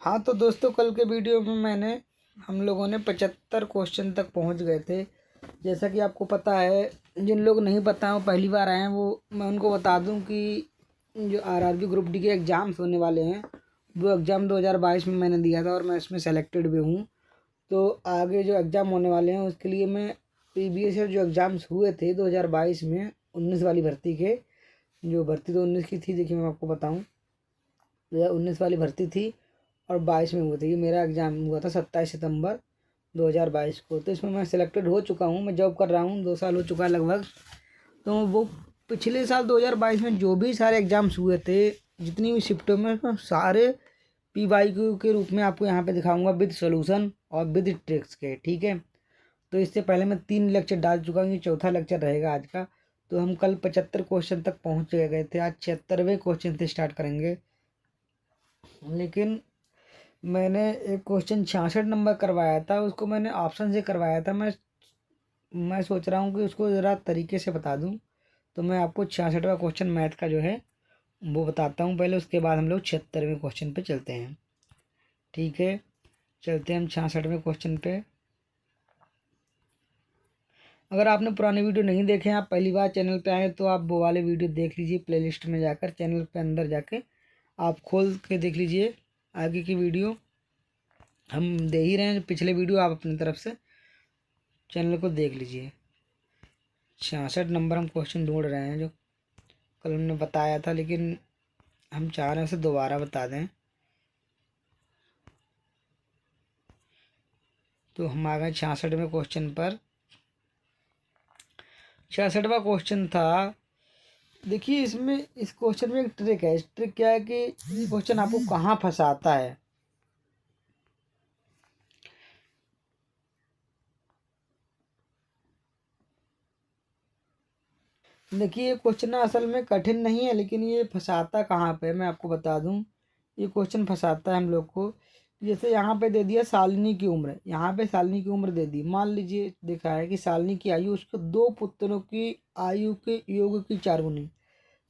हाँ तो दोस्तों, कल के वीडियो में हम लोगों ने 75 क्वेश्चन तक पहुंच गए थे। जैसा कि आपको पता है, जिन लोग नहीं पता वो पहली बार आए हैं, वो मैं उनको बता दूं कि जो आरआरबी ग्रुप डी के एग्ज़ाम्स होने वाले हैं, वो एग्ज़ाम 2022 में मैंने दिया था और मैं इसमें सेलेक्टेड भी हूँ। तो आगे जो एग्ज़ाम होने वाले हैं उसके लिए मैं प्रीवियस ईयर जो एग्ज़ाम्स हुए थे 2022 में 19 वाली भर्ती के, जो भर्ती तो 19 की थी, देखिए मैं आपको बताऊँ, 2019 वाली भर्ती थी और 22 में हुआ था। ये मेरा एग्ज़ाम हुआ था 27 सितंबर 2022 को। तो इसमें मैं सिलेक्टेड हो चुका हूँ, मैं जॉब कर रहा हूँ, 2 साल हो चुका है लगभग। तो वो पिछले साल 2022 में जो भी सारे एग्ज़ाम्स हुए थे, जितनी भी शिफ्टों में, तो सारे PYQ के रूप में आपको यहाँ पे दिखाऊंगा विद सॉल्यूशन और विद ट्रिक्स के, ठीक है। तो इससे पहले मैं 3 लेक्चर डाल चुका हूँ, ये चौथा लेक्चर रहेगा आज का। तो हम कल 75 क्वेश्चन तक पहुँच गए थे, आज 76वें क्वेश्चन से स्टार्ट करेंगे। लेकिन मैंने एक क्वेश्चन 66 नंबर करवाया था, उसको मैंने ऑप्शन से करवाया था। मैं सोच रहा हूँ कि उसको ज़रा तरीके से बता दूँ। तो मैं आपको 66वां क्वेश्चन मैथ का जो है वो बताता हूँ पहले, उसके बाद हम लोग 76वें क्वेश्चन पे चलते हैं, ठीक है। चलते हैं हम 66वें क्वेश्चन पे। अगर आपने पुराने वीडियो नहीं देखे हैं, आप पहली बार चैनल पे आए, तो आप वो वाले वीडियो देख लीजिए, प्लेलिस्ट में जाकर चैनल पे अंदर जाके आप खोल के देख लीजिए आगे की वीडियो। हम दे ही रहे हैं पिछले वीडियो, आप अपनी तरफ से चैनल को देख लीजिए। 66 नंबर हम क्वेश्चन ढूंढ रहे हैं जो कल हमने बताया था, लेकिन हम चाह रहे हैं उसे दोबारा बता दें। तो हम आ गए 66वें क्वेश्चन पर। 66वां क्वेश्चन था, देखिए इसमें इस क्वेश्चन में एक ट्रिक है। इस ट्रिक क्या है कि ये क्वेश्चन आपको कहाँ फंसाता है। देखिए ये क्वेश्चन असल में कठिन नहीं है, लेकिन ये फंसाता कहाँ पे मैं आपको बता दूं। ये क्वेश्चन फंसाता है हम लोग को। जैसे यहाँ पे दे दिया शालिनी की उम्र, यहाँ पे शालिनी की उम्र दे दी। मान लीजिए देखा है कि शालिनी की आयु उसके 2 पुत्रों की आयु के योग की 4 गुनी।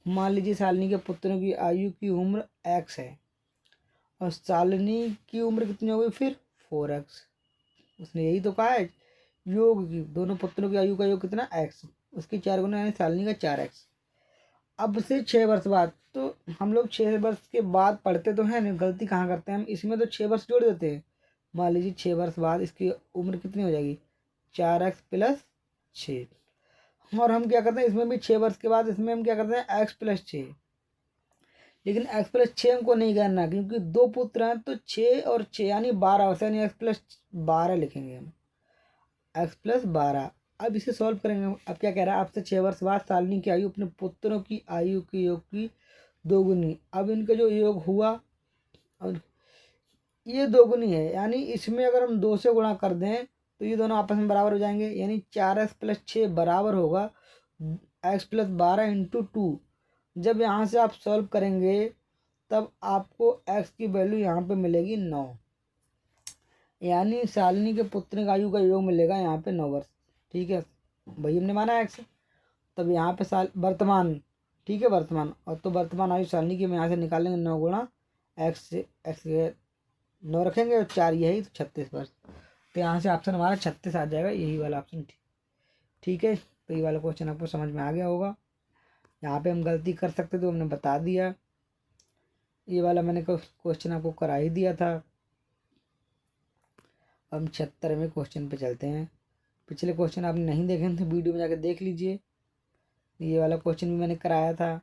मान लीजिए शालिनी के पुत्रों की आयु की उम्र x है और शालिनी की उम्र कितनी हो गई फिर 4x। उसने यही तो कहा है, योग की दोनों पुत्रों की आयु का योग कितना x, उसकी 4 गुना यानी शालिनी का 4x। अब से 6 वर्ष बाद, तो हम लोग 6 वर्ष के बाद पढ़ते तो हैं नहीं, गलती कहाँ करते हैं हम, इसमें तो 6 वर्ष जोड़ देते हैं। मान लीजिए 6 वर्ष बाद इसकी उम्र कितनी हो जाएगी, 4x+6। और हम क्या करते हैं, इसमें भी 6 वर्ष के बाद इसमें हम क्या करते हैं, x+6। लेकिन x+6 हमको नहीं करना, क्योंकि 2 पुत्र हैं, तो 6 और 6 यानी 12, यानी x+12 लिखेंगे हम, x+12। अब इसे सॉल्व करेंगे हम। अब क्या कह रहा है, आपसे 6 वर्ष बाद शालिनी की आयु अपने पुत्रों की आयु के योग की 2 गुनी। अब इनका जो योग हुआ, और ये 2 गुनी है, यानी इसमें अगर हम 2 से गुणा कर दें तो ये दोनों आपस में बराबर हो जाएंगे, यानी 4x+6 बराबर होगा x+12 × 2। जब यहाँ से आप सॉल्व करेंगे तब आपको x की वैल्यू यहाँ पे मिलेगी 9, यानी शालिनी के पुत्र की आयु का योग मिलेगा यहाँ पे 9 वर्ष, ठीक है। वही हमने माना x। तब यहाँ पे साल वर्तमान, ठीक है, वर्तमान। और तो वर्तमान आयु शालिनी की हम यहाँ से निकालेंगे 9 गुणा x से, x 9 रखेंगे और 4 यही, तो 36 वर्ष। तो यहाँ से ऑप्शन हमारा 36 आ जाएगा, यही वाला ऑप्शन, ठीक है। तो ये वाला क्वेश्चन आपको समझ में आ गया होगा। यहाँ पे हम गलती कर सकते तो हमने बता दिया, ये वाला मैंने क्वेश्चन आपको करा ही दिया था। हम 76वें क्वेश्चन पे चलते हैं। पिछले क्वेश्चन आपने नहीं देखे तो वीडियो में जाकर देख लीजिए, ये वाला क्वेश्चन भी मैंने कराया था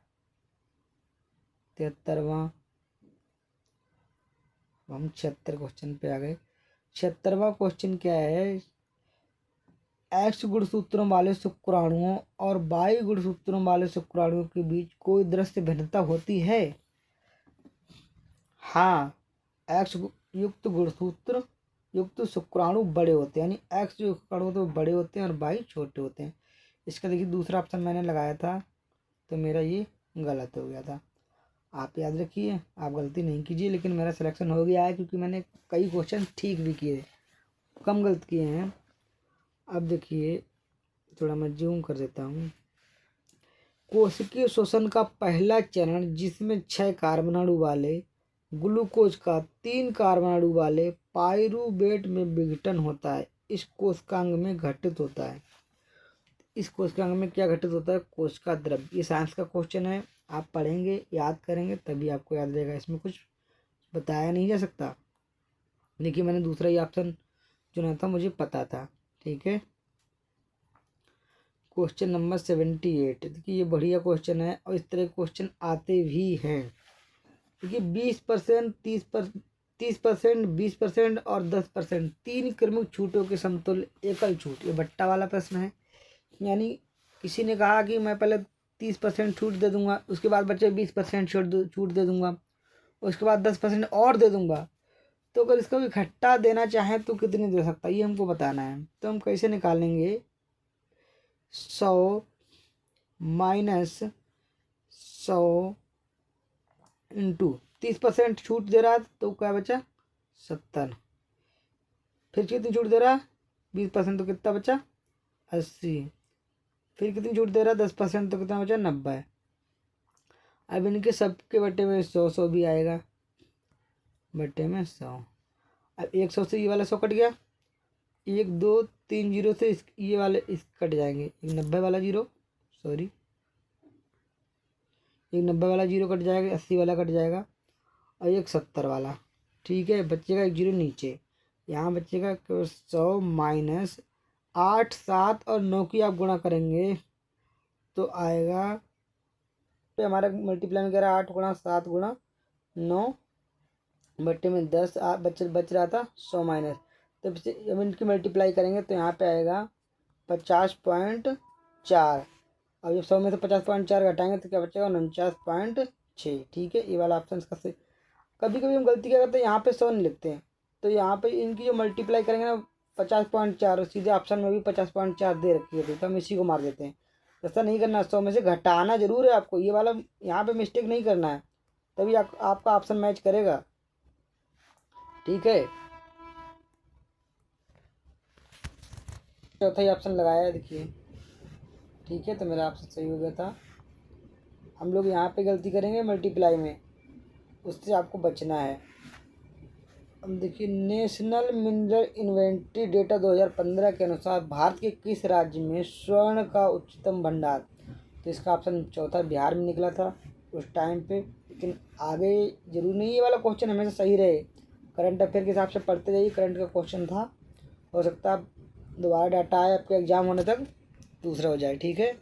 73वां। हम 76 क्वेश्चन पे आ गए। 76वां क्वेश्चन क्या है, x गुणसूत्रों वाले शुक्राणुओं और y गुणसूत्रों वाले शुक्राणुओं के बीच कोई दृश्य भिन्नता होती है। हाँ, x युक्त गुणसूत्र युक्त शुक्राणु बड़े होते हैं, यानी x जो शुक्राणु होते हैं वो बड़े होते हैं और y छोटे होते हैं। इसका देखिए दूसरा ऑप्शन मैंने लगाया था, तो मेरा ये गलत हो गया था। आप याद रखिए, आप गलती नहीं कीजिए, लेकिन मेरा सिलेक्शन हो गया है क्योंकि मैंने कई क्वेश्चन ठीक भी किए, कम गलत किए हैं। अब देखिए, थोड़ा मैं जूम कर देता हूँ। कोशिकीय श्वसन का पहला चरण, जिसमें 6 कार्बन अणु वाले ग्लूकोज का 3 कार्बन अणु वाले पाइरूवेट में विघटन होता है, इस कोशिकांग में घटित होता है। इस कोशिकांग में क्या घटित होता है? कोशिका द्रव्य। ये साइंस का क्वेश्चन है, आप पढ़ेंगे, याद करेंगे तभी आपको याद रहेगा, इसमें कुछ बताया नहीं जा सकता। देखिए मैंने दूसरा ही ऑप्शन चुना था, मुझे पता था। ठीक है, क्वेश्चन नंबर 78। देखिए ये बढ़िया क्वेश्चन है और इस तरह क्वेश्चन आते भी हैं। देखिए 20%, 30%, 20% और 10% 3 क्रमिक छूटों के समतुल्य एकल छूट, ये भट्टा वाला प्रश्न है। यानी किसी ने कहा कि मैं पहले 30% छूट दे दूंगा, उसके बाद बच्चे 20% छूट दे दूंगा, उसके बाद 10% और दे दूंगा। तो अगर इसको इकट्ठा देना चाहें तो कितनी दे सकता है, ये हमको बताना है। तो हम कैसे निकालेंगे? 100 माइनस 100 इंटू 30% छूट दे रहा तो क्या बचा? 70। फिर कितनी छूट दे रहा? 20%, तो कितना बचा? 80। फिर कितनी छूट दे रहा? 10%, तो कितना बचा? 90। अब इनके सबके बटे में 100 भी आएगा, बटे में 100। अब 100 से ये वाला 100 कट गया, 1 2 3 जीरो से ये वाले इस कट जाएंगे, एक 90 वाला जीरो, सॉरी, एक 90 वाला जीरो कट जाएगा, 80 वाला कट जाएगा और एक 70 वाला। ठीक है, बच्चेगा एक जीरो नीचे, यहाँ बच्चेगा 100 माइनस 8, 7 और 9 की आप गुणा करेंगे तो आएगा, तो हमारा मल्टीप्लाई में कह रहा है 8 गुणा 7 गुणा 9 बट्टे में 10 बच रहा था 100 माइनस, तो जब इनकी मल्टीप्लाई करेंगे तो यहाँ पे आएगा 50.4। अब जब 100 में से 50.4 घटाएंगे तो क्या बचेगा? 49.6। ठीक है, ये वाला ऑप्शन इसका सही। कभी कभी हम गलती क्या करते हैं, यहाँ पे 100 नहीं लिखते हैं, तो यहाँ पे इनकी जो मल्टीप्लाई करेंगे ना 50.4, सीधे ऑप्शन में भी 50.4 दे रखी है तो हम इसी को मार देते हैं। ऐसा नहीं करना, 100 में से घटाना जरूर है आपको, ये वाला यहाँ पे मिस्टेक नहीं करना है, तभी आपका ऑप्शन मैच करेगा। ठीक है, चौथा ही ऑप्शन लगाया है, देखिए। ठीक है, तो मेरा ऑप्शन सही हो गया था। हम लोग यहाँ पे गलती करेंगे मल्टीप्लाई में, उससे आपको बचना है। अब देखिए, नेशनल मिनरल इन्वेंट्री डेटा 2015 के अनुसार भारत के किस राज्य में स्वर्ण का उच्चतम भंडार? तो इसका ऑप्शन चौथा बिहार में निकला था उस टाइम पे, लेकिन आगे जरूरी नहीं ये वाला क्वेश्चन हमेशा सही रहे। करंट अफेयर के हिसाब से पढ़ते जाइए, करंट का क्वेश्चन था, हो सकता है दोबारा डाटा आए आपके एग्जाम होने तक दूसरा हो जाए। ठीक है,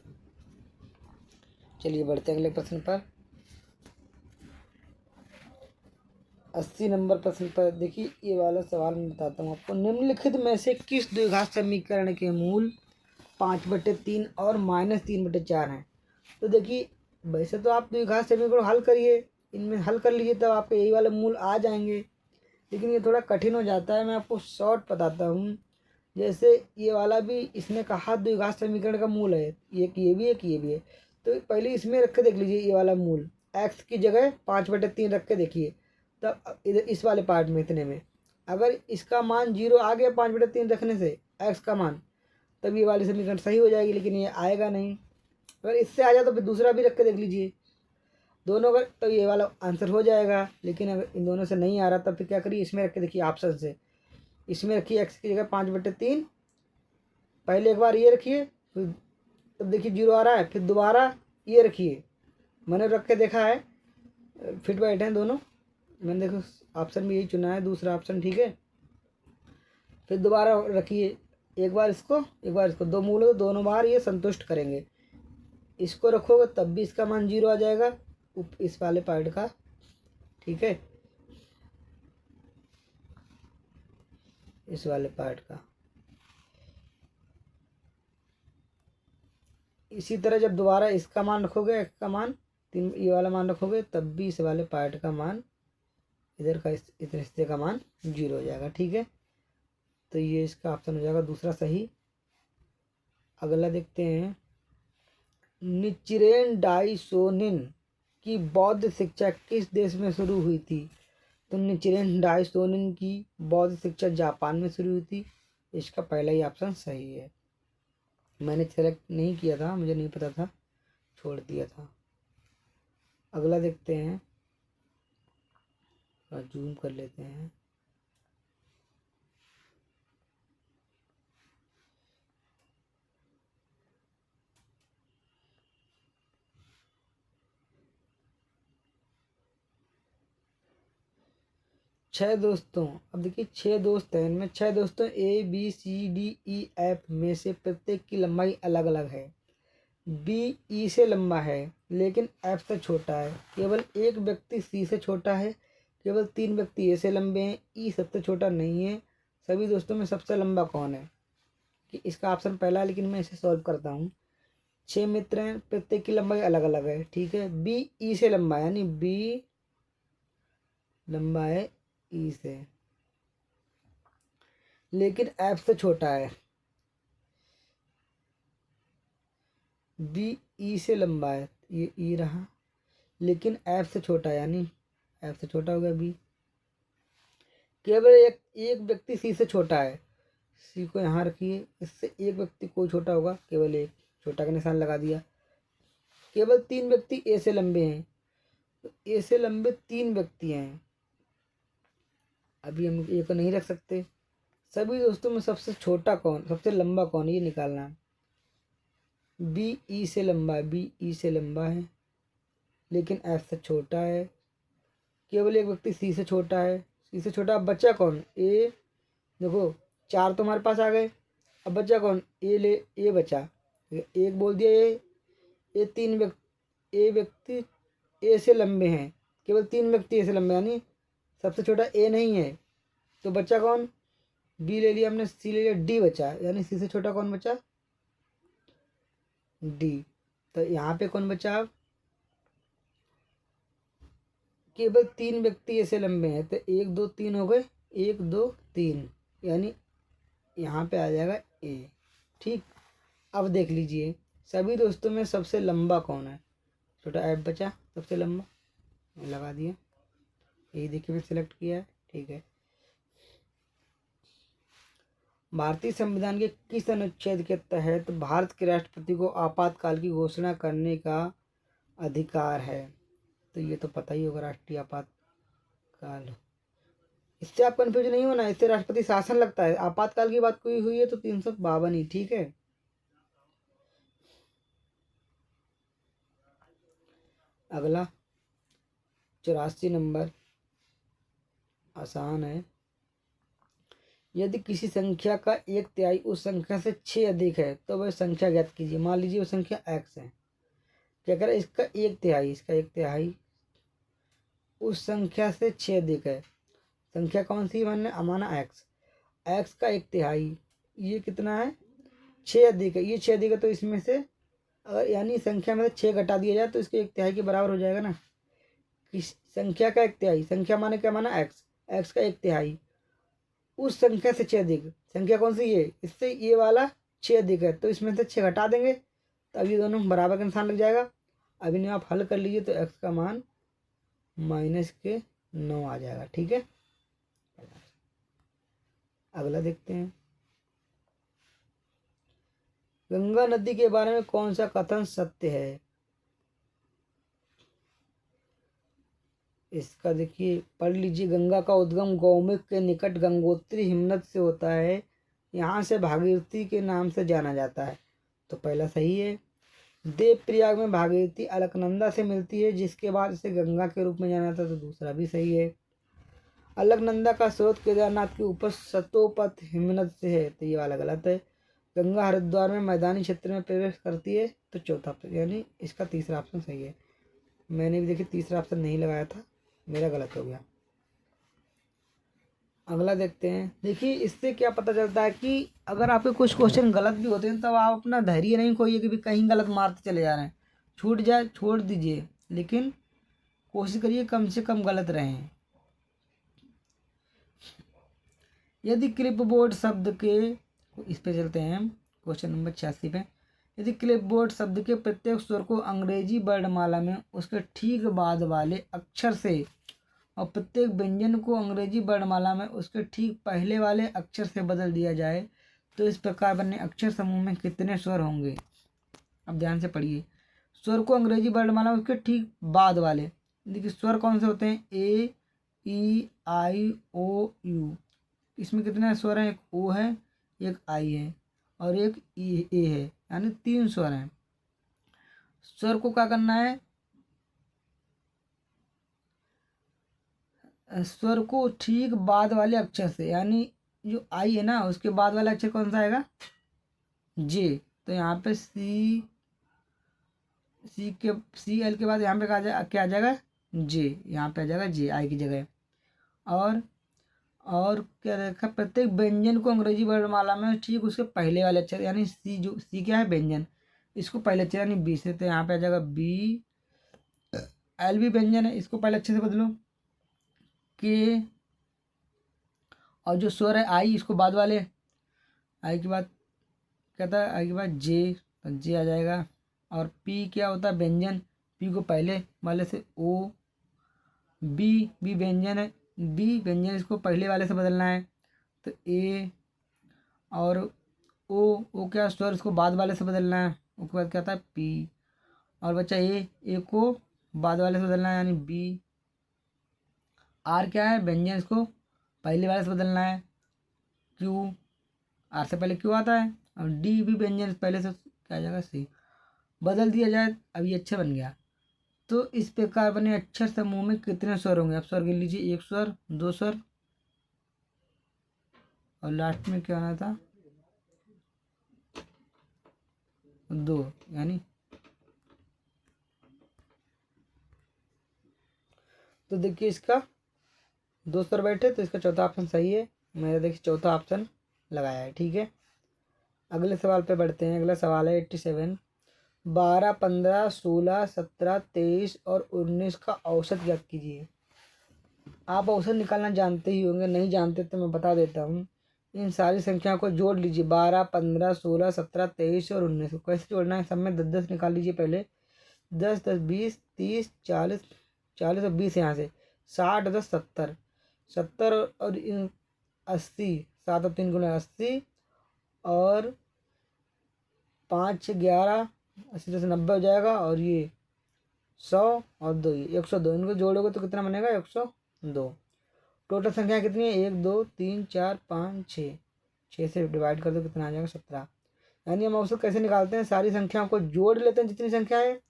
चलिए बढ़ते हैं अगले प्रश्न पर। 80 नंबर प्रश्न पर देखिए, ये वाला सवाल मैं बताता हूँ आपको। निम्नलिखित में से किस द्विघात समीकरण के मूल 5/3 और -3/4 हैं? तो देखिए, वैसे तो आप द्विघात समीकरण हल करिए, इनमें हल कर लीजिए तब आपके यही वाले मूल आ जाएंगे, लेकिन ये थोड़ा कठिन हो जाता है। मैं आपको शॉर्ट बताता हूँ। जैसे ये वाला भी इसने कहा द्विघात समीकरण का मूल है, एक ये भी एक ये भी है, तो पहले इसमें रख के देख लीजिए, ये वाला मूल x की जगह 5/3 रख के देखिए, तब इधर इस वाले पार्ट में इतने में अगर इसका मान 0 आ गया 5/3 रखने से x का मान, तब ये वाली समीकरण सही हो जाएगी, लेकिन ये आएगा नहीं। अगर इससे आ जाए तो फिर दूसरा भी रख के देख लीजिए, दोनों अगर, तो ये वाला आंसर हो जाएगा। लेकिन अगर इन दोनों से नहीं आ रहा तब फिर क्या करिए, इसमें रख के देखिए ऑप्शन से, इसमें रखिए एक्स की जगह 5/3, पहले एक बार ये रखिए, फिर तब देखिए 0 आ रहा है, फिर दोबारा ये रखिए, मैंने रख के देखा है, फिट बैठे हैं दोनों, मैंने देखो ऑप्शन भी यही चुना है, दूसरा ऑप्शन। ठीक है, फिर दोबारा रखिए, एक बार इसको एक बार इसको, दो मूल हो दोनों बार ये संतुष्ट करेंगे, इसको रखोगे तब भी इसका मान 0 आ जाएगा इस वाले पार्ट का। ठीक है, इस वाले पार्ट का। इसी तरह जब दोबारा इसका मान रखोगे, x का मान 3, ये वाला मान रखोगे, तब भी इस वाले पार्ट का मान, इधर का इस हिस्से का मान 0 हो जाएगा। ठीक है, तो ये इसका ऑप्शन हो जाएगा दूसरा सही। अगला देखते हैं, निचिरेन डाइसोनिन की बौद्ध शिक्षा किस देश में शुरू हुई थी? तो निचिरेन डाइसोनिन की बौद्ध शिक्षा जापान में शुरू हुई थी, इसका पहला ही ऑप्शन सही है। मैंने सेलेक्ट नहीं किया था, मुझे नहीं पता था, छोड़ दिया था। अगला देखते हैं, थोड़ा जूम कर लेते हैं। छह दोस्तों, अब देखिए 6 दोस्त हैं, इनमें 6 दोस्तों ABCDEF में से प्रत्येक की लंबाई अलग अलग है। बी ई से लंबा है लेकिन एफ से छोटा है। केवल एक व्यक्ति सी से छोटा है। केवल 3 व्यक्ति ए से लंबे हैं। ई सबसे छोटा नहीं है। सभी दोस्तों में सबसे लंबा कौन है? कि इसका ऑप्शन पहला है, लेकिन मैं इसे सॉल्व करता हूँ। 6 मित्र हैं, प्रत्येक की लंबाई अलग अलग है, ठीक है। बी ई से लंबा है, यानी बी लंबा है ई से, लेकिन एफ से छोटा है। बी ई से लंबा है, ये ई रहा, लेकिन एफ से छोटा है, यानी एफ से छोटा हो गया बी। केवल एक एक व्यक्ति सी से छोटा है। सी को यहाँ रखिए, इससे एक व्यक्ति कोई छोटा होगा, केवल एक, छोटा का निशान लगा दिया। केवल 3 व्यक्ति ए से लंबे हैं, तो ए से लंबे 3 व्यक्ति हैं। अभी हम ए को नहीं रख सकते। सभी दोस्तों में सबसे छोटा कौन, सबसे लंबा कौन, ये निकालना है। बी ई से लंबा है, बी ई से लंबा है लेकिन एफ से छोटा है। केवल एक व्यक्ति सी से छोटा है, सी से छोटा। अब बचा कौन? ए। देखो 4 तो हमारे पास आ गए, अब बचा कौन? ए बचा, एक बोल दिया। ए 3 व्यक्ति, ए व्यक्ति ए से लंबे हैं, केवल 3 व्यक्ति ए से लंबे, यानी सबसे छोटा ए नहीं है। तो बचा कौन? बी ले लिया हमने, सी ले लिया, डी बचा, यानी सी से छोटा कौन बचा? डी। तो यहाँ पे कौन बचा? अब केवल 3 व्यक्ति ऐसे लंबे हैं, तो 1 2 3 हो गए, 1 2 3, यानी यहाँ पे आ जाएगा ए। ठीक, अब देख लीजिए सभी दोस्तों में सबसे लंबा कौन है? छोटा एफ बचा सबसे लंबा, लगा दिया। ये देखिए मैंने सेलेक्ट किया है, ठीक है। भारतीय संविधान के किस अनुच्छेद के तहत भारत के राष्ट्रपति को आपातकाल की घोषणा करने का अधिकार है? तो ये तो पता ही होगा, राष्ट्रीय आपातकाल। इससे आप कंफ्यूज नहीं होना, इससे राष्ट्रपति शासन लगता है। आपातकाल की बात कोई हुई है तो 352 ही, ठीक है। अगला 84 नंबर, आसान है। यदि किसी संख्या का 1/3 उस संख्या से 6 अधिक है तो वह संख्या ज्ञात कीजिए। मान लीजिए वो संख्या x है, क्या करें? इसका 1/3, इसका 1/3 उस संख्या से 6 अधिक है। संख्या कौन सी मानने? माना x का 1/3, ये कितना है? 6 अधिक है, ये 6 अधिक है, तो इसमें से अगर यानी संख्या में से 6 घटा दिया जाए तो इसके 1/3 के बराबर हो जाएगा ना। किस संख्या का 1/3, संख्या माने क्या माना? x का 1/3 उस संख्या से 6 अधिक। संख्या कौन सी? ये, इससे ये वाला 6 अधिक है, तो इसमें से 6 घटा देंगे तो अब ये दोनों बराबर का निशान लग जाएगा। अब इन्हें आप हल कर लीजिए तो x का मान -9 आ जाएगा, ठीक है। अगला देखते हैं। गंगा नदी के बारे में कौन सा कथन सत्य है? इसका देखिए पढ़ लीजिए। गंगा का उद्गम गौमुख के निकट गंगोत्री हिमनद से होता है, यहाँ से भागीरथी के नाम से जाना जाता है, तो पहला सही है। देवप्रयाग में भागीरथी अलकनंदा से मिलती है, जिसके बाद इसे गंगा के रूप में जाना जाता है, तो दूसरा भी सही है। अलकनंदा का स्रोत केदारनाथ के ऊपर सतोपथ हिमनद से है, तो ये वाला गलत है। गंगा हरिद्वार में मैदानी क्षेत्र में प्रवेश करती है, तो चौथा, यानी इसका तीसरा ऑप्शन सही है। मैंने भी देखिए तीसरा ऑप्शन नहीं लगाया था, मेरा गलत हो गया। अगला देखते हैं। देखिए इससे क्या पता चलता है कि अगर आपके कुछ क्वेश्चन गलत भी होते हैं तो आप अपना धैर्य नहीं खोइए कि भी कहीं गलत मारते चले जा रहे हैं। छूट जाए छोड़ दीजिए, लेकिन कोशिश करिए कम से कम गलत रहें। यदि क्लिपबोर्ड शब्द के, इस पे चलते हैं हम क्वेश्चन नंबर 86 पे। यदि क्लिपबोर्ड शब्द के प्रत्येक स्वर को अंग्रेजी वर्णमाला में उसके ठीक बाद वाले अक्षर से और प्रत्येक व्यंजन को अंग्रेजी वर्णमाला में उसके ठीक पहले वाले अक्षर से बदल दिया जाए तो इस प्रकार बने अक्षर समूह में कितने स्वर होंगे? अब ध्यान से पढ़िए। स्वर को अंग्रेजी वर्णमाला में उसके ठीक बाद वाले, देखिए स्वर कौन से होते हैं? ए ई आई ओ यू। इसमें कितने स्वर हैं? एक ओ है, एक आई है और एक ई ए है, यानी 3 स्वर हैं। स्वर को क्या करना है? स्वर को ठीक बाद वाले अक्षर से, यानी जो आई है ना उसके बाद वाला अक्षर कौन सा आएगा? जे। तो यहाँ पे सी एल के बाद यहाँ पे क्या आ जाएगा? जे। यहाँ पे आ जाएगा जे आई की जगह। और और क्या रखा? प्रत्येक व्यंजन को अंग्रेजी वर्णमाला में ठीक उसके पहले वाले अक्षर, यानी सी, जो सी क्या है? व्यंजन, इसको पहले अक्षर यानी बी से, तो यहाँ पे आ जाएगा बी। एल भी व्यंजन है, इसको पहले अक्षर से बदलो के। और जो स्वर है आई, इसको बाद वाले, आई के बाद क्या था? आई के बाद जे, तो जे आ जाएगा। और पी क्या होता है? व्यंजन, पी को पहले वाले से ओ। बी, बी व्यंजन है, बी व्यंजन, इसको पहले वाले से बदलना है, तो ए। और ओ क्या? स्वर, इसको बाद वाले से बदलना है, उसके बाद क्या था? पी। और बच्चा ए को बाद वाले से बदलना है, यानी बी। आर क्या है? व्यंजन, इसको पहले वाले से बदलना है, क्यू। आर से पहले क्यू आता है। और डी भी व्यंजन, पहले से क्या आ जाएगा? सी। बदल दिया जाए, अब ये अक्षर बन गया। तो इस प्रकार बने अक्षर समूह में कितने स्वर होंगे? आप स्वर गिन लीजिए, 1 स्वर, 2 स्वर और लास्ट में क्या आना था? 2, यानी। तो देखिए इसका 2 स्वर बैठे, तो इसका चौथा ऑप्शन सही है। मेरा देखिए चौथा ऑप्शन लगाया है, ठीक है। अगले सवाल पे बढ़ते हैं। अगला सवाल है 87। 12, 15, 16, 17, 23 और 19 का औसत ज्ञात कीजिए। आप औसत निकालना जानते ही होंगे, नहीं जानते तो मैं बता देता हूँ। इन सारी संख्याओं को जोड़ लीजिए, 12, 15, 16, 17, 23 और 19 को कैसे जोड़ना है? सब में 10-10 निकाल लीजिए पहले। 10-10, 20, 30, 40, 40 और 20 यहाँ से 60, 10, 70, 70 और 80, 7 और 3 गुना 80 और 5 6 11, 80 से 90 हो जाएगा। और ये 100 और 2, ये 102, इनको जोड़ोगे तो कितना बनेगा? 102। टोटल संख्या कितनी है? 1 2 3 4 5 6, 6 से डिवाइड कर दो, कितना आ जाएगा? 17। यानी हम औसत कैसे निकालते हैं? सारी संख्याओं को जोड़ लेते हैं, जितनी संख्या है,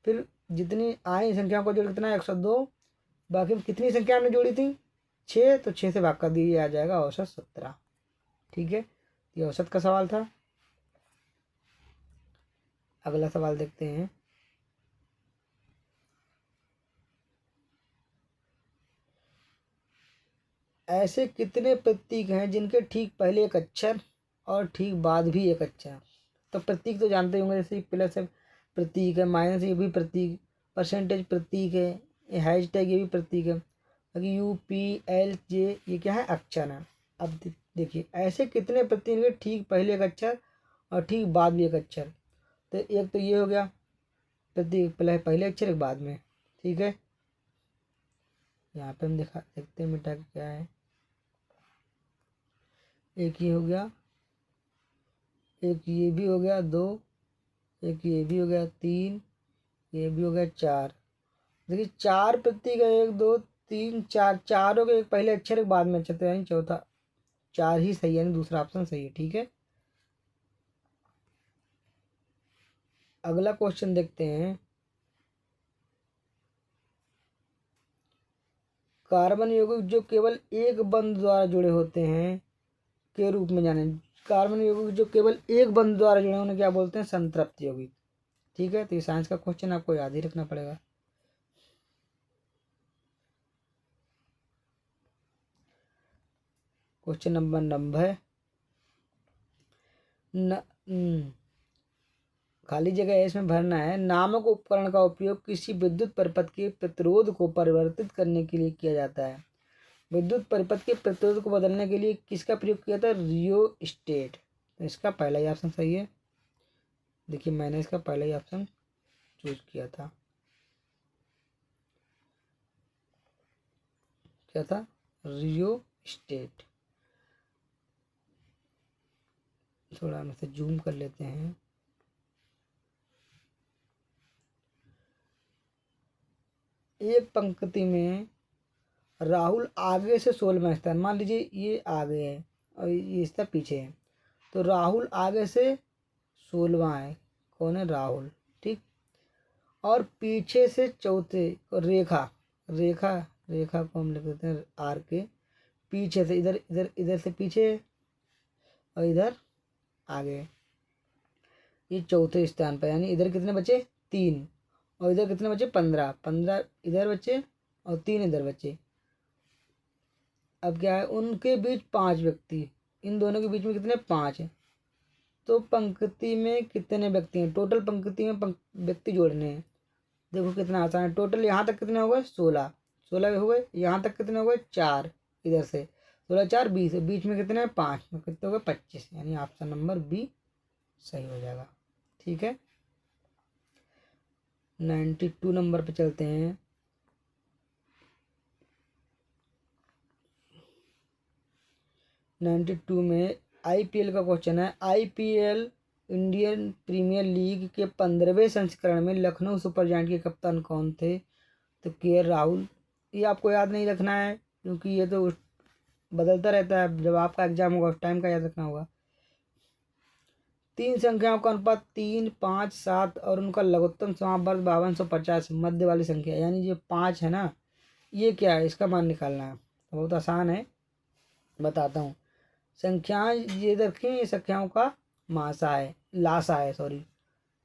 फिर जितनी आई संख्याओं को जोड़ कितना है? 102। बाकी कितनी संख्या हमने जोड़ी थी? 6, तो 6 से भाग कर दिए, आ जाएगा औसत 17। ठीक है, ये औसत का सवाल था। अगला सवाल देखते हैं। ऐसे कितने प्रतीक हैं जिनके ठीक पहले एक अक्षर और ठीक बाद भी एक अक्षर? तो प्रतीक तो जानते होंगे, जैसे प्लस है प्रतीक है, माइनस ये भी प्रतीक, परसेंटेज प्रतीक है, ये हैशटैग ये भी प्रतीक है। बाकी यू पी एल जे ये क्या है? अक्षर है। अब देखिए ऐसे कितने प्रतीक हैं ठीक पहले एक अक्षर और ठीक बाद भी एक अक्षर? तो एक तो ये हो गया प्रतीक, पहले अक्षर एक बाद में, ठीक है। यहाँ पे हम देखते हैं मिटा के क्या है। एक ये हो गया, एक ये भी हो गया 2, एक ये भी हो गया 3, ये भी हो गया 4। देखिए 4 प्रतीक है, 1 2 3 4, चारों के एक पहले अक्षर एक बाद में अक्षर, तो यानी चौथा 4 ही सही है, यानी दूसरा ऑप्शन सही है, ठीक है। अगला क्वेश्चन देखते हैं। कार्बन यौगिक जो केवल एक बंध द्वारा जुड़े होते हैं के रूप में जाने। कार्बन यौगिक जो केवल एक बंध द्वारा जुड़े उन्हें क्या बोलते हैं? संतृप्त यौगिक। ठीक है, तो ये साइंस का क्वेश्चन आपको याद ही रखना पड़ेगा। क्वेश्चन नंबर 90 खाली जगह है, इसमें भरना है। नामक उपकरण का उपयोग किसी विद्युत परिपथ के प्रतिरोध को परिवर्तित करने के लिए किया जाता है। विद्युत परिपथ के प्रतिरोध को बदलने के लिए किसका प्रयोग किया था? रियोस्टेट। तो इसका पहला ही ऑप्शन सही है। देखिए मैंने इसका पहला ही ऑप्शन चूज किया था, क्या था? रियोस्टेट। थोड़ा हम इसे जूम कर लेते हैं। एक पंक्ति में राहुल आगे से 16वां स्थान, मान लीजिए ये आगे है और ये इसका पीछे है, तो राहुल आगे से 16वां है, कौन है, राहुल, ठीक। और पीछे से चौथे रेखा, रेखा रेखा को हम लिख देते हैं आर के, पीछे से इधर इधर इधर से पीछे और इधर आगे, ये चौथे स्थान पर, यानी इधर कितने बचे, 3, और इधर कितने बचे, 15, 15 इधर बचे और 3 इधर बचे। अब क्या है, उनके बीच 5 व्यक्ति, इन दोनों के बीच में कितने, 5 है। तो पंक्ति में कितने व्यक्ति हैं, टोटल पंक्ति में व्यक्ति जोड़ने हैं। देखो कितना आसान है, टोटल यहाँ तक कितने हो गए, 16, 16 हो गए, यहाँ तक कितने हो गए, 4, इधर से 16 4 20, बीच में कितने, 5 में कितने हो गए, 25, यानी ऑप्शन नंबर बी सही हो जाएगा। ठीक है, 92 नंबर पे चलते हैं। में आईपीएल का क्वेश्चन है, आईपीएल इंडियन प्रीमियर लीग के 15वें संस्करण में लखनऊ सुपर जायंट के कप्तान कौन थे, तो के राहुल। ये आपको याद नहीं रखना है क्योंकि ये तो बदलता रहता है, जब आपका एग्जाम होगा उस टाइम का याद रखना होगा। 3 संख्याओं का अनुपात 3, 5, 7 और उनका लघुत्तम समावर्त 5250, मध्य वाली संख्या, यानी जो 5 है ना, ये क्या है, इसका मान निकालना है। बहुत आसान है, बताता हूँ। संख्याएं ये रखें, ये संख्याओं का मासा है, लासा है, सॉरी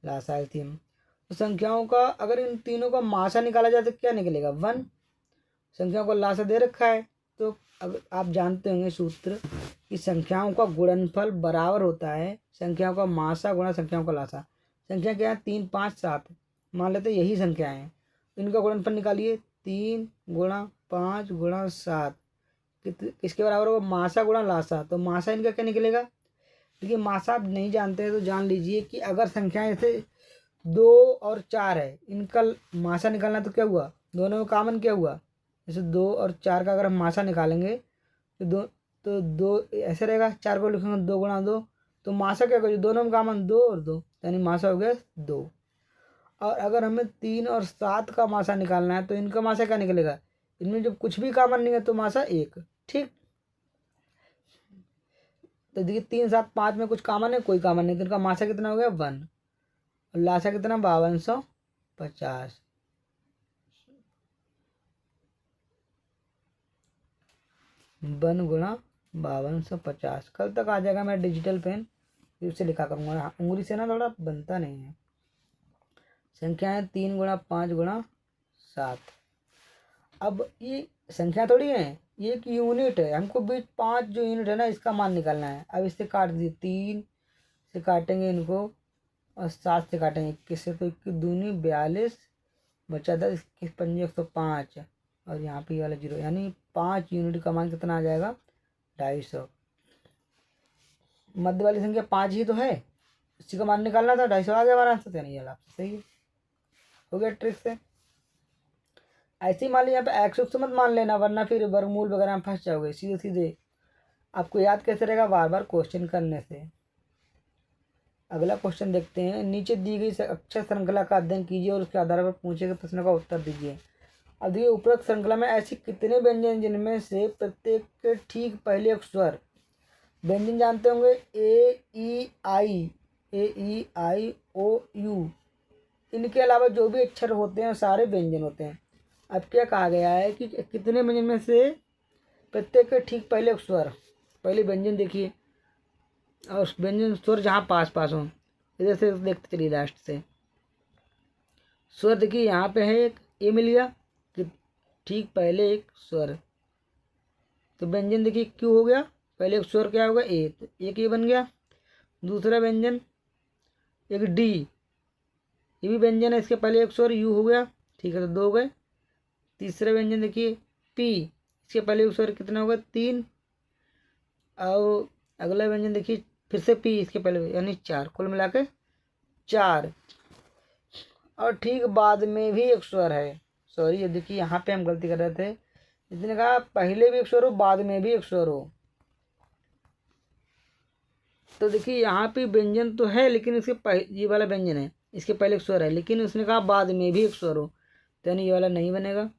लासा है थी। तो संख्याओं का अगर इन तीनों का मासा निकाला जाए तो क्या निकलेगा, 1। संख्याओं का लासा दे रखा है, तो अगर आप जानते होंगे सूत्र कि संख्याओं का गुणनफल बराबर होता है संख्याओं का मासा गुणा संख्याओं का लासा। संख्या क्या है, 3, 5, 7, मान लेते यही संख्याएं हैं, इनका गुणनफल निकालिए, 3 गुणा 5 गुणा 7 किसके बराबर होगा, मासा गुणा लासा। तो मासा इनका क्या निकलेगा, देखिए मासा आप नहीं जानते हैं तो जान लीजिए कि अगर संख्याएं जैसे 2 और 4 है, इनका मासा निकालना, तो क्या हुआ, दोनों में कॉमन क्या हुआ, जैसे 2 और 4 का अगर हम मासा निकालेंगे तो दो ऐसे रहेगा, 4 को लिखेंगे 2 गुणा 2, तो मासा क्या करें, दोनों में कॉमन 2 और 2, यानी मासा हो गया 2। और अगर हमें 3 और 7 का मासा निकालना है तो इनका मासा क्या निकलेगा, इनमें जब कुछ भी कॉमन नहीं है तो मासा 1, ठीक। तो देखिए 3, 7, 5 में कुछ कॉमन है, कोई कॉमन नहीं, तो इनका मासा कितना हो गया, 1, और लासा कितना, 5250। 1 गुणा 5250। कल तक आ जाएगा मेरा डिजिटल पेन, फिर से लिखा करूँगा, उंगली से ना थोड़ा बनता नहीं है। संख्याएं 3 गुणा 5 गुणा 7। अब ये संख्या थोड़ी है, ये एक यूनिट है, हमको बीच 5 जो यूनिट है ना इसका मान निकालना है। अब इससे काट दीजिए, 3 से काटेंगे इनको और 7 से काटेंगे, 21 से, तो 21 दूनी 42 बचा 10, 21 पंजे 105 और यहाँ पे ये वाला 0, यानी 5 यूनिट का मान कितना आ जाएगा, 250। मध्य वाली संख्या 5 ही तो है, इसी का मान निकालना था, 250 आ गया हमारा आंसर, यानी ये आपसे सही है, हो गया ट्रिक से। ऐसे ही मान लीजिए यहाँ पे एक्स मत मान लेना, वरना फिर वर्गमूल वगैरह में फंस जाओगे। सीधे सीधे आपको याद कैसे रहेगा, बार बार क्वेश्चन करने से। अगला क्वेश्चन देखते हैं, नीचे दी गई अक्षर श्रृंखला का अध्ययन कीजिए और उसके आधार पर पूछे गए प्रश्न का उत्तर दीजिए। अब देखिए उपरोक्त श्रृंखला में ऐसे कितने व्यंजन जिनमें से प्रत्येक के ठीक पहले अक्षर, व्यंजन जानते होंगे, ए ई आई ओ यू, इनके अलावा जो भी अक्षर होते हैं सारे व्यंजन होते हैं। अब क्या कहा गया है कि कितने व्यंजन में से प्रत्येक के ठीक पहले स्वर, पहले व्यंजन देखिए और व्यंजन स्वर जहाँ पास पास हों, इधर से देखते चलिए लास्ट से। स्वर देखिए यहाँ पे है एक ए मिल गया कि ठीक पहले एक स्वर, तो व्यंजन देखिए क्यों हो गया, पहले एक स्वर क्या होगा, ए, तो एक ये बन गया। दूसरा व्यंजन एक डी, ये भी व्यंजन है, इसके पहले एक स्वर यू हो गया, ठीक है, तो 2 हो गए। तीसरा व्यंजन देखिए पी, इसके पहले एक स्वर कितना होगा, 3। और अगला व्यंजन देखिए फिर से पी, इसके पहले, यानी 4, कुल मिला के 4। और ठीक बाद में भी एक स्वर है, सॉरी ये देखिए यहाँ पे हम गलती कर रहे थे, इसने कहा पहले भी एक स्वर हो बाद में भी एक स्वर हो, तो देखिए यहाँ पे व्यंजन तो है लेकिन इसके ये वाला व्यंजन है, इसके पहले एक स्वर है, लेकिन उसने कहा बाद में भी एक स्वर हो, तो यानी ये वाला नहीं बनेगा।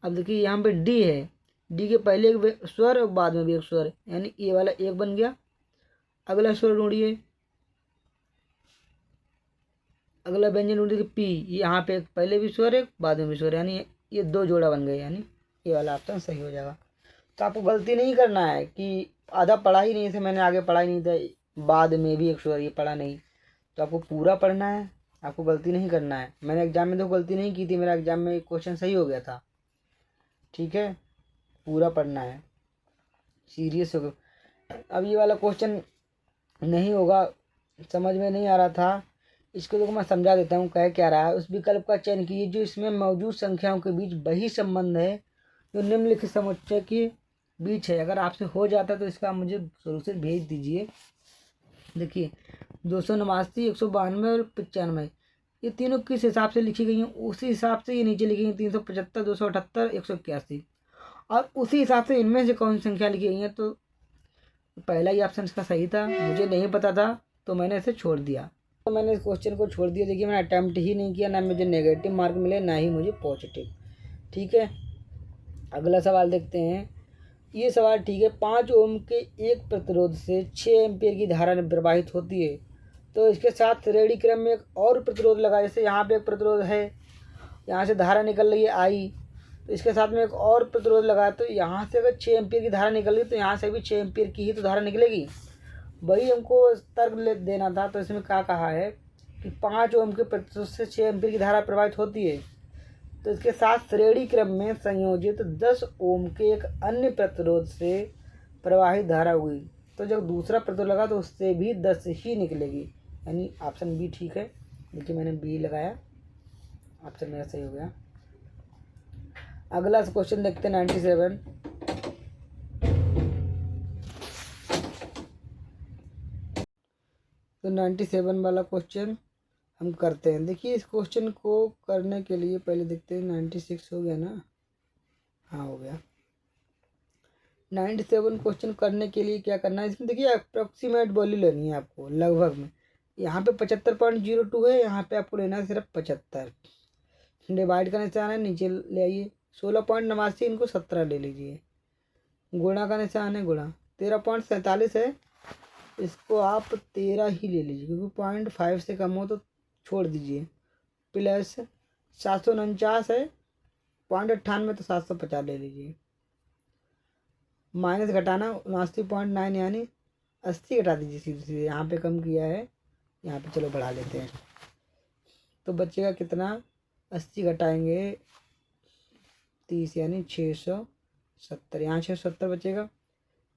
अब देखिए यहाँ पे डी है, डी के पहले एक स्वर और बाद में भी एक स्वर, यानी ए वाला एक बन गया। अगला स्वर ढूंढिए, अगला व्यंजन ढूंढिए पी, यहाँ पे पहले भी स्वर एक बाद में भी स्वर, यानी ये दो जोड़ा बन गए, यानी ये वाला ऑप्शन सही हो जाएगा। तो आपको गलती नहीं करना है कि आधा पढ़ा ही नहीं थे, मैंने आगे पढ़ा ही नहीं था, बाद में भी एक स्वर ये पढ़ा नहीं, तो आपको पूरा पढ़ना है, आपको गलती नहीं करना है। मैंने एग्जाम में तो गलती नहीं की थी, मेरा एग्जाम में क्वेश्चन सही हो गया था। ठीक है, पूरा पढ़ना है, सीरियस हो गया। अब ये वाला क्वेश्चन नहीं होगा, समझ में नहीं आ रहा था, इसको तो मैं समझा देता हूँ कह क्या रहा है। उस विकल्प का चयन कीजिए जो इसमें मौजूद संख्याओं के बीच वही संबंध है जो निम्नलिखित समुच्चय के बीच है। अगर आपसे हो जाता है तो इसका आप मुझे सोल्यूशन भेज दीजिए। देखिए 289, 192 और 95, ये तीनों किस हिसाब से लिखी गई हैं, उसी हिसाब से ये नीचे लिखी गई 375, 278, 181, और उसी हिसाब से इनमें से कौन सी संख्या लिखी गई है। तो पहला ही ऑप्शन इसका सही था, मुझे नहीं पता था तो मैंने इसे छोड़ दिया, तो मैंने इस क्वेश्चन को छोड़ दिया। देखिए मैंने अटैम्प्ट ही नहीं किया, ना मुझे नेगेटिव मार्क मिले ना ही मुझे पॉजिटिव। ठीक है, अगला सवाल देखते हैं। ये सवाल ठीक है, 5 ओम के एक प्रतिरोध से 6 एम्पियर की धारा प्रवाहित होती है, तो इसके साथ श्रेणी क्रम में एक और प्रतिरोध लगा, जैसे यहाँ पे एक प्रतिरोध है, यहाँ से धारा निकल रही है आई, तो इसके साथ में एक और प्रतिरोध लगा, तो यहाँ से अगर 6 एम्पियर की धारा निकल रही तो यहाँ से भी 6 एम्पियर की ही तो धारा निकलेगी। वही हमको तर्क देना था, तो इसमें क्या कहा है कि 5 ओम के प्रतिरोध से 6 एम्पियर की धारा प्रवाहित होती है, तो इसके साथ श्रेणी क्रम में संयोजित 10 ओम के एक अन्य प्रतिरोध से प्रवाहित धारा हुई, तो जब दूसरा प्रतिरोध लगा तो उससे भी 10 ही निकलेगी, यानी ऑप्शन बी ठीक है। देखिए मैंने बी लगाया, ऑप्शन मेरा सही हो गया। अगला क्वेश्चन देखते हैं 97। तो 97 वाला क्वेश्चन हम करते हैं। देखिए इस क्वेश्चन को करने के लिए पहले देखते हैं 96 हो गया ना, हाँ हो गया। 97 क्वेश्चन करने के लिए क्या करना है, इसमें देखिए अप्रोक्सीमेट वैल्यू लेनी है आपको लगभग में। यहाँ पे 75.02 है, यहाँ पे आपको लेना है सिर्फ 75। डिवाइड का निशान है, नीचे ले आइए। 16.89, इनको 17 ले लीजिए। गुणा का निशान है, गुणा 13.47 है, इसको आप 13 ही ले लीजिए, क्योंकि 0.5 से कम हो तो छोड़ दीजिए। प्लस 749 है, 0.98 तो 750 ले लीजिए। माइनस घटाना 79.9 यानी 80 घटा दीजिए सीधे सीधे, यहाँ पे कम किया है, यहाँ पे चलो बढ़ा लेते हैं, तो बचेगा कितना, 80 घटाएंगे 30 यानी 670, यहाँ 670 बचेगा।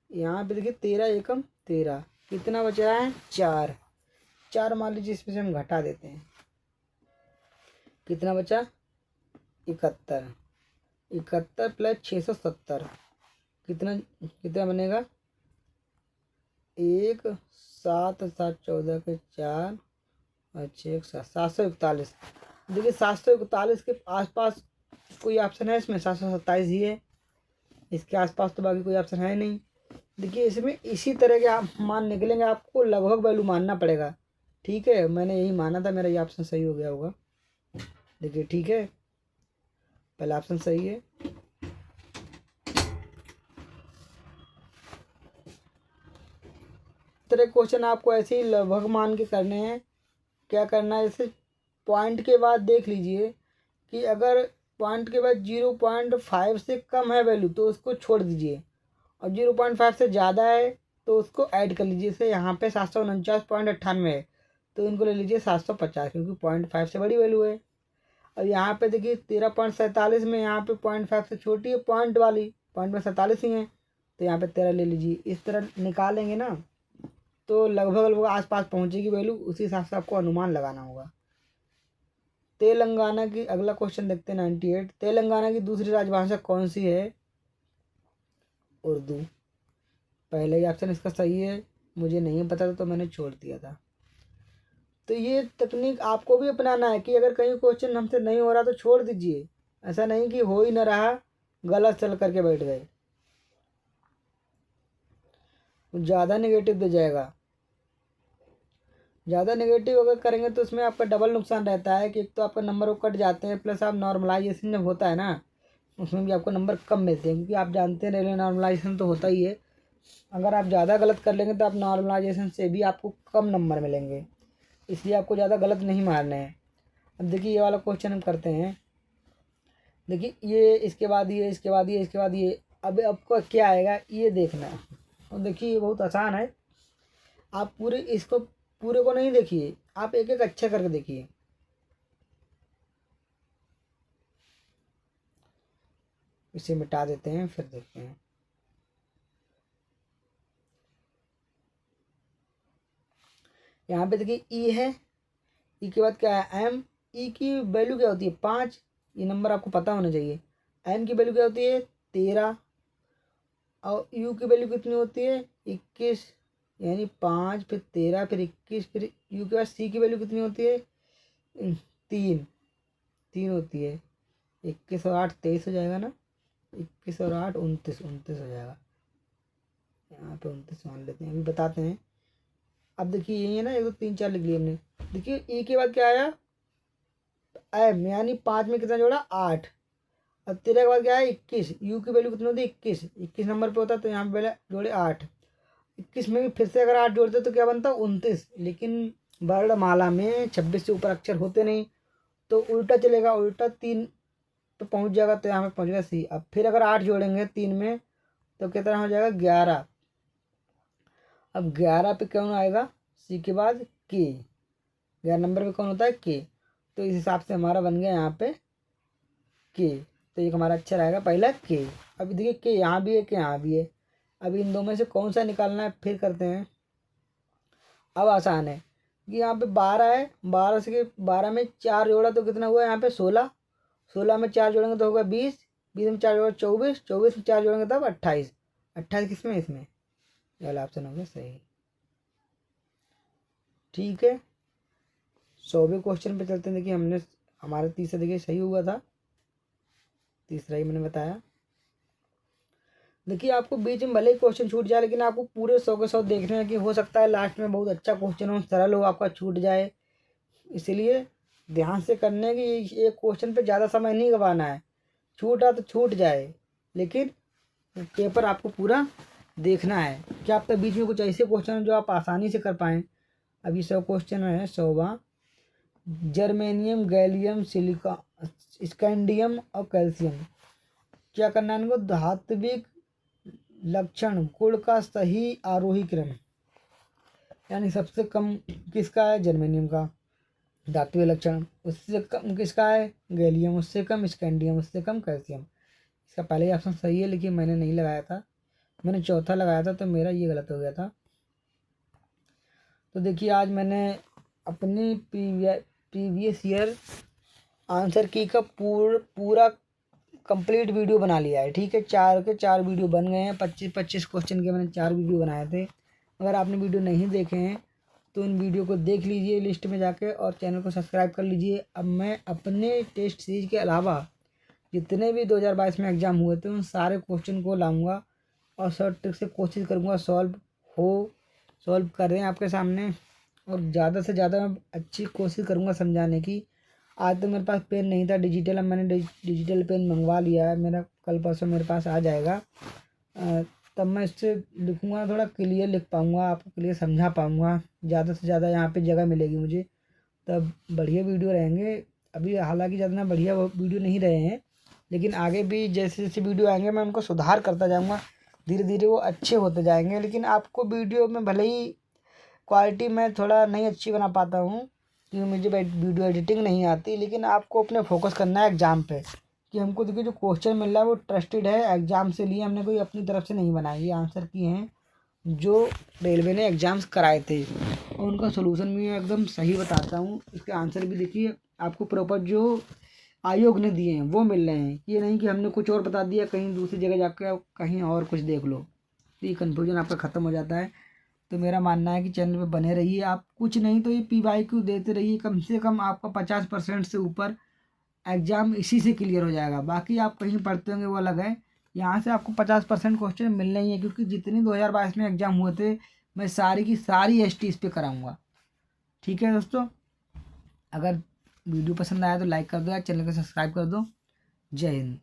यहाँ पे देखिए 13 एकम 13, कितना बचा है 4, 4 मान लीजिए, इसमें से हम घटा देते हैं, कितना बचा 71, 71 प्लस 670 कितना कितना बनेगा, 1 7 7 14 के 4 और 6 741। देखिए 741 के आसपास कोई ऑप्शन है इसमें, 727 ही है, इसके आसपास तो बाकी कोई ऑप्शन है नहीं। देखिए इसमें इसी तरह के आप मान निकलेंगे, आपको लगभग वैल्यू मानना पड़ेगा। ठीक है, मैंने यही माना था, मेरा ये ऑप्शन सही हो गया होगा। देखिए ठीक है, पहला ऑप्शन सही है। तरह क्वेश्चन आपको ऐसे ही लगभग मान के करने हैं। क्या करना है, जैसे पॉइंट के बाद देख लीजिए कि अगर पॉइंट के बाद 0.5 से कम है वैल्यू तो उसको छोड़ दीजिए, और 0.5 से ज़्यादा है तो उसको ऐड कर लीजिए। जैसे यहाँ पे 749.98 है, तो इनको ले लीजिए 750, क्योंकि 0.5 से बड़ी वैल्यू है। और यहाँ पे देखिए 13.47 में, यहाँ पे 0.5 से छोटी है पॉइंट वाली, पॉइंट में 47 ही है, तो यहाँ पे 13 ले लीजिए। इस तरह निकालेंगे ना तो लगभग लगभग आसपास पहुँचेगी वैल्यू, उसी हिसाब से आपको अनुमान लगाना होगा। तेलंगाना की, अगला क्वेश्चन देखते हैं 98। तेलंगाना की दूसरी राजभाषा कौन सी है, उर्दू। पहले ही ऑप्शन इसका सही है, मुझे नहीं पता था तो मैंने छोड़ दिया था। तो ये तकनीक आपको भी अपनाना है कि अगर कहीं क्वेश्चन हमसे नहीं हो रहा तो छोड़ दीजिए, ऐसा नहीं कि हो ही ना रहा गलत चल करके बैठ गए, ज़्यादा नेगेटिव दे जाएगा। ज़्यादा नेगेटिव अगर करेंगे तो उसमें आपका डबल नुकसान रहता है कि एक तो आपका नंबर वो कट जाते हैं, प्लस आप नॉर्मलाइजेशन जब होता है ना उसमें भी आपको नंबर कम मिलते हैं, क्योंकि आप जानते हैं रेलवे नॉर्मलाइजेशन तो होता ही है। अगर आप ज़्यादा गलत कर लेंगे तो आप नॉर्मलाइजेशन से भी आपको कम नंबर मिलेंगे, इसलिए आपको ज़्यादा गलत नहीं मारने हैं। अब देखिए ये वाला क्वेश्चन हम करते हैं। देखिए ये इसके बाद ये, इसके बाद ये, इसके बाद ये, अब आपको क्या आएगा ये देखना है। और देखिए ये बहुत आसान है, आप पूरे इसको पूरे को नहीं देखिए, आप एक एक अच्छा करके देखिए। इसे मिटा देते हैं, फिर देखते हैं। यहाँ पे देखिए ई है, ई के बाद क्या है एम। ई की वैल्यू क्या होती है 5, ये नंबर आपको पता होना चाहिए। एम की वैल्यू क्या होती है 13, और यू की वैल्यू कितनी होती है 21, यानी 5 फिर 13 फिर 21, फिर यू के बाद सी की वैल्यू कितनी होती है 3, 3 होती है। 21 और 8 23 हो जाएगा ना, 21 और 8 29, 29 हो जाएगा। यहाँ पे 29 मान लेते हैं, अभी बताते हैं। अब देखिए यही है ना, 1 2 3 4 लिख लिया हमने। देखिए ई के बाद क्या आया एम, यानी 5 में कितना जोड़ा 8, और 13 के बाद क्या है 21। यू की वैल्यू कितनी होती है 21, 21 नंबर पे होता है, तो यहाँ पे पहले जोड़े 8। 21 में भी फिर से अगर 8 जोड़ते तो क्या बनता 29, लेकिन वर्णमाला में 26 से ऊपर अक्षर होते नहीं, तो उल्टा चलेगा, उल्टा 3 पे पहुँच जाएगा, तो यहाँ पे पहुँच गया सी। अब फिर अगर 8 जोड़ेंगे 3 में तो कितना हो जाएगा 11। अब 11 पे कौन आएगा सी के बाद के, 11 नंबर पे कौन होता है के, तो इस हिसाब से हमारा बन गया यहाँ पे के। तो एक हमारा अक्षर आएगा पहला के। अभी देखिए के यहाँ भी है, के यहाँ भी है। अब इन दो में से कौन सा निकालना है फिर करते हैं। अब आसान है कि यहाँ पे 12 है, 12 से 12 में 4 जोड़ा तो कितना हुआ यहाँ पे 16, 16 में 4 जोड़ेंगे तो होगा 20, 20 में 4 जोड़ा 24, 24 में 4 जोड़ेंगे तब 28, 28 किसमें इसमें, ये वाला ऑप्शन हो गया सही। ठीक है 100वें क्वेश्चन पे चलते हैं। देखिए हमने हमारा तीसरा देखिए सही हुआ था, तीसरा ही मैंने बताया। देखिए आपको बीच में भले ही क्वेश्चन छूट जाए, लेकिन आपको पूरे 100 के 100 देखने हैं, कि हो सकता है लास्ट में बहुत अच्छा क्वेश्चन हो, सरल हो, आपका छूट जाए। इसलिए ध्यान से करने की, एक क्वेश्चन पे ज़्यादा समय नहीं गंवाना है। छूटा तो छूट जाए, लेकिन पेपर आपको पूरा देखना है। क्या आपका बीच में कुछ ऐसे क्वेश्चन हैं जो आप आसानी से कर पाएँ। अभी 100 क्वेश्चन है 100वां। जर्मेनियम, गैलियम, सिलिका, स्कैंडियम और कैल्शियम, क्या करना है इनको धात्विक लक्षण गुण का सही आरोही क्रम, यानी सबसे कम किसका है जर्मेनियम का धात्विक लक्षण, उससे कम किसका है गैलियम, उससे कम स्कैंडियम, उससे कम कैल्शियम। इसका पहले ही ऑप्शन सही है, लेकिन मैंने नहीं लगाया था, मैंने चौथा लगाया था, तो मेरा ये गलत हो गया था। तो देखिए आज मैंने अपनी प्रीवियस ईयर आंसर की का पूरा कंप्लीट वीडियो बना लिया है। ठीक है 4 के 4 वीडियो बन गए हैं, 25 क्वेश्चन के मैंने 4 वीडियो बनाए थे। अगर आपने वीडियो नहीं देखे हैं तो इन वीडियो को देख लीजिए लिस्ट में जाके, और चैनल को सब्सक्राइब कर लीजिए। अब मैं अपने टेस्ट सीरीज के अलावा जितने भी 2022 में एग्ज़ाम हुए थे उन सारे क्वेश्चन को लाऊंगा, और शॉर्ट ट्रिक से कोशिश करूँगा सॉल्व कर रहे हैं आपके सामने, और ज़्यादा से ज़्यादा मैं अच्छी कोशिश करूँगा समझाने की। आज तो मेरे पास पेन नहीं था डिजिटल, अब मैंने डिजिटल पेन मंगवा लिया है, मेरा कल परसों मेरे पास आ जाएगा। तब मैं इससे लिखूँगा, थोड़ा क्लियर लिख पाऊँगा, आपको क्लियर समझा पाऊँगा, ज़्यादा से ज़्यादा यहाँ पे जगह मिलेगी मुझे, तब बढ़िया वीडियो रहेंगे। अभी हालांकि ज़्यादा बढ़िया वीडियो नहीं रहे हैं, लेकिन आगे भी जैसे जैसे वीडियो आएंगे मैं उनको सुधार करता जाऊँगा, धीरे धीरे वो अच्छे होते जाएंगे। लेकिन आपको वीडियो में भले ही क्वालिटी मैं थोड़ा नहीं अच्छी बना पाता हूँ, क्योंकि मुझे वीडियो एडिटिंग नहीं आती, लेकिन आपको अपने फोकस करना है एग्ज़ाम पे, कि हमको देखिए जो क्वेश्चन मिल रहा है वो ट्रस्टेड है, एग्ज़ाम से लिए, हमने कोई अपनी तरफ से नहीं बनाए, ये आंसर किए हैं जो रेलवे ने एग्ज़ाम्स कराए थे, और उनका सोल्यूशन भी मैं एकदम सही बताता हूँ। इसके आंसर भी देखिए आपको प्रॉपर जो आयोग ने दिए हैं वो मिल रहे हैं, ये नहीं कि हमने कुछ और बता दिया कहीं दूसरी जगह जाकर कहीं और कुछ देख लो, तो ये कन्फ्यूजन आपका ख़त्म हो जाता है। तो मेरा मानना है कि चैनल पे बने रहिए, आप कुछ नहीं तो ये PYQ देते रहिए, कम से कम आपका 50% से ऊपर एग्ज़ाम इसी से क्लियर हो जाएगा। बाकी आप कहीं पढ़ते होंगे वो अलग है, यहाँ से आपको 50% क्वेश्चन मिलने ही है, क्योंकि जितनी 2022 में एग्ज़ाम हुए थे मैं सारी की सारी ST इस पर कराऊँगा। ठीक है दोस्तों, अगर वीडियो पसंद आया तो लाइक कर दो यार, चैनल को सब्सक्राइब कर दो। जय हिंद।